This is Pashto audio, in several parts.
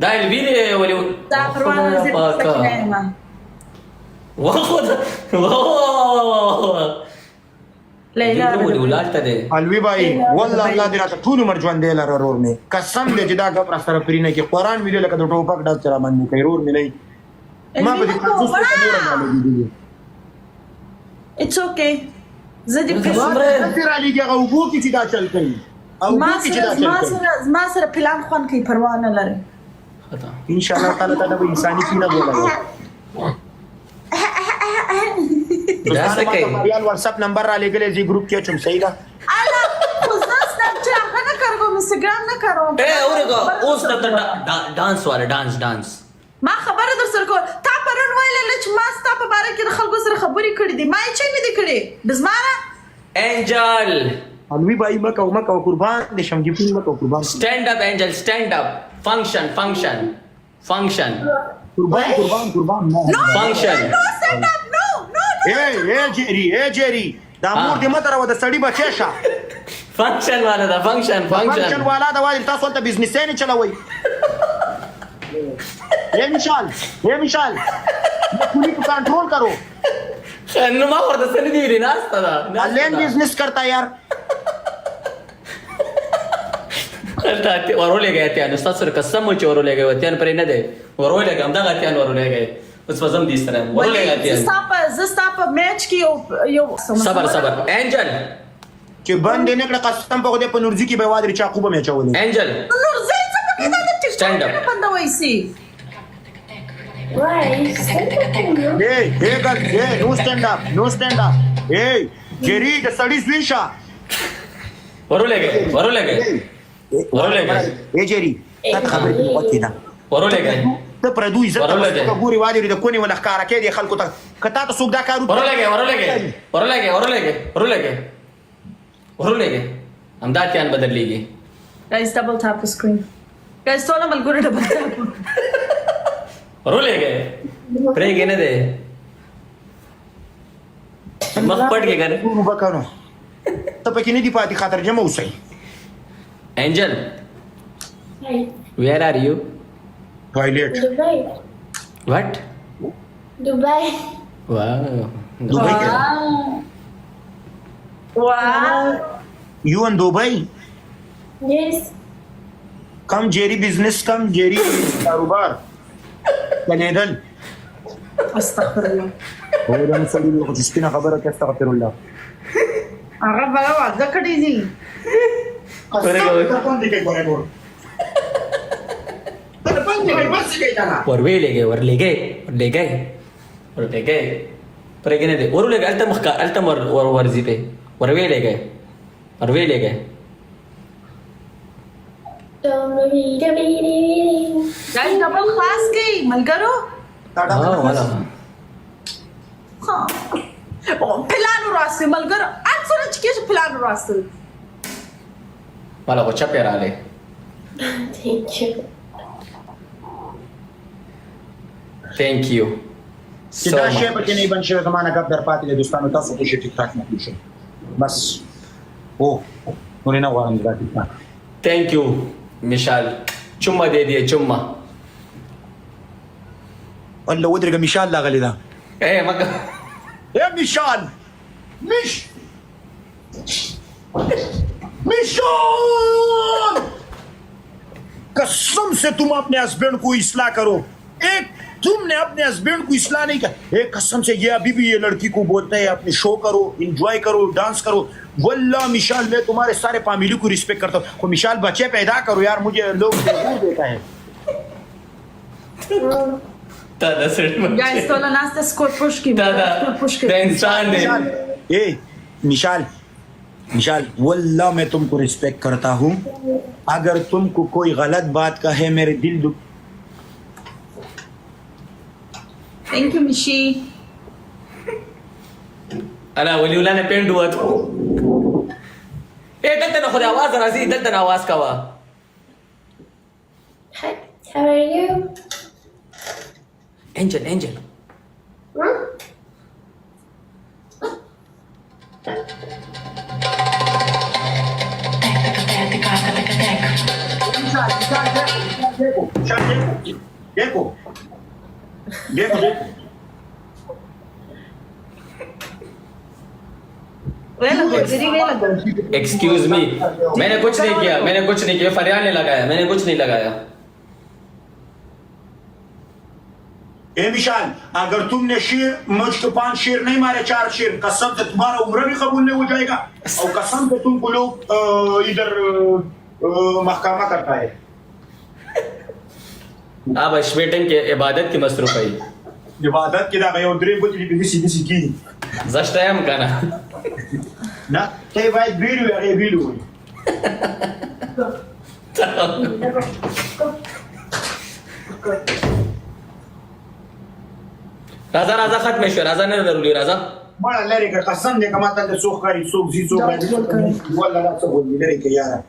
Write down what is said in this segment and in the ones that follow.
ده الفيديو ولي زعفر وانا زي سكينة والله ليلى ولالته ده الوی بھائی والله الله دې راته ټول عمر ژوند دی لره رور مې قسم دې چې دا غبر سره پرینه کې قران ویلو لکه د ټوپک ډاک چر باندې کوي رور مې نه ما په دې خصوص ته ډیر غالي It's okay. زه دې دي سره لګي او بو کې چې دا چل کوي او بو کې چې دا چل کوي ما سره پلان خوان کوي پروا نه لري ان شاء الله تعالی ته به انساني کینه بولاږي دا څه کوي یان واتس اپ نمبر را لګلې زی گروپ کې چم صحیح ده الا خصوص سناپچات نه کارو انستګرام نه کارو اے اورګه اوس د ډانس والا ډانس ما خبره در سره کو تا پرون ویل چې ما ستا په باره کې د خلکو سره خبرې کړې دي ما یې چې نه دي کړې بزماره انجل الوی بھائی مکو قربان دې شم کې پین مکو قربان stand up angel stand up function قربان function no stand up no اے جيري دا مور دې متره و د سړی بچی شه function والا دا function والا دا وایي تاسو ته بزنس نه چلوي ये विशाल पुलिस को कंट्रोल करो خنو ما ورته سن دی ناستا دا لین बिजनेस करता यार ته ورولې گئے ته نو تاسو قسم چې ورولې گئے وتیان پرې نه دی ورولې کوم دا غتیان ورولې گئے اوس وزم دي سره ورولې گئے زستا په میچ کې یو صبر انجل چې باندې نه کړ قسم په دې په نورځي کې به وادري چاقو به میچولې انجل نورځي څه په کې دا ټیک Stand up. بنده وایسي hey girl hey no stand up hey jerry the studies wisha ورولې گئے hey jerry تا خبرې په وخت دا ورولې گئے ته پردو عزت ته ګوري وادري د کونی ولا ښکارا کې دي خلکو ته کته ته څوک دا کارو ورولې گئے هم دا تیان بدلېږي guys double tap the screen guys ټول ملګری double tap ورولې گئے پرېږي نه دی مخ پټ کې کنه وبکانو ته پکې نه دی پاتې خاطر جمع اوسئ انجل Hi. where are you ټوائلټ Dubai. what Dubai. wow Dubai wow you in Dubai Yes. कम जेरी business कम जेरी कारोबार कनेडल استغفر الله هو ده مسؤول خو سپینه خبره کې استغفر الله هغه بلا واځه کړی دي ورولې گئے پرېږي نه دی ورولې گئے الته ورځي په ورولې گئے guys double class کې ملګرو والا پلان راسي ملګرو اڅونه چې کې پلان راسي والا کو چپه رااله Thank you. thank you چې so دا شی much پکې نه بن شي زمانہ کپ در پاتې د دوستانو تاسو ته شي ټیک ټاک نه کیږي بس او نو نه غواړم دا ټیک ټاک thank you مشال چومه دې دی چومه الله ودرګه مشال لاغلی دا اے مګ اے مشال مشال कसम से तुम अपने हस्बैंड को इस्लाह करो एक तुमने अपने हस्बैंड को इस्लाह नहीं किया एक कसम से ये अभी भी ये लड़की को बोलता है अपने शो करो एंजॉय करो डांस करो वल्लाह मिशाल मैं तुम्हारे सारे फैमिली को रिस्पेक्ट करता हूँ मिशाल बच्चे पैदा करो यार मुझे लोग जरूर देता है दादा सर guys ټول ناسته سکور پوش کې दादा د انسان دی ए मिशाल वल्लाह मैं तुमको रिस्पेक्ट करता हूँ अगर तुमको कोई गलत बात कहे मेरे दिल दुख thank you mishi انا ولي ولا نه پینډ وته اے دلته نه خو د आवाज راځي دلته نه आवाज کاوه Hi. How are you? انجل Huh? मिशाल देखो देखो देखो वेला गोजरी वेला गो एक्सक्यूज मी, मैंने कुछ नहीं किया, फरियाद ने लगाया, मैंने कुछ नहीं लगाया। ए विशाल, अगर तुमने शेर मुझको 5 शेर नहीं मारे, 4 शेर, कसम से तुम्हारा उम्र भी कबूल नहीं हो जाएगा और कसम से तुमको लोग इधर महकमा करता है। आप अशबेटन के इबादत की मसरूफ है इबादत की दागा और ड्रीम को भी सीधी की जस्टायम का ना ना ते भाई वीडियो है वीडियो राजा राजा खत्म है, राजा ने जरूरी राजा बड़ा लड़े का कसम दे कमाता है सोखकारी सोख जी सोख वल्ला ला सब बोल लड़े के यार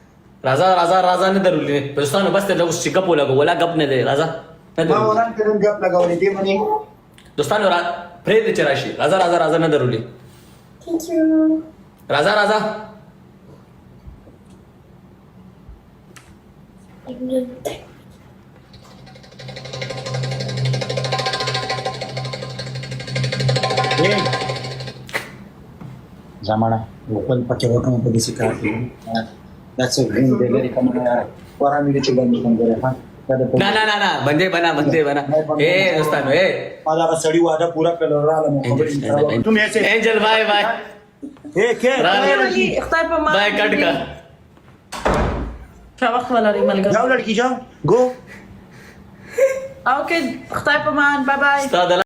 राजा ने जरूरी दोस्तानो बस ते लोग शिकप बोला गप ने दे राजा मा वरान करून गप लगावले ते म्हणे दोस्तानो फ्रेद चराशी राजा ने जरूरी Thank you. राजा जमाना लोकल पचवा का मध्ये सिकाती that's a green very common यार वरा मिरची बंद करे हां ना बंदे बना ए दोस्तानो ए माझा का सडी वादा पूरा कलर आला मग तुम ऐसे एंजल बाय ए के اختار په ما बाय कट का شا وخت ولا ری ملګری जाओ लड़की जाओ गो اوکے اختار په ما بای بای استاد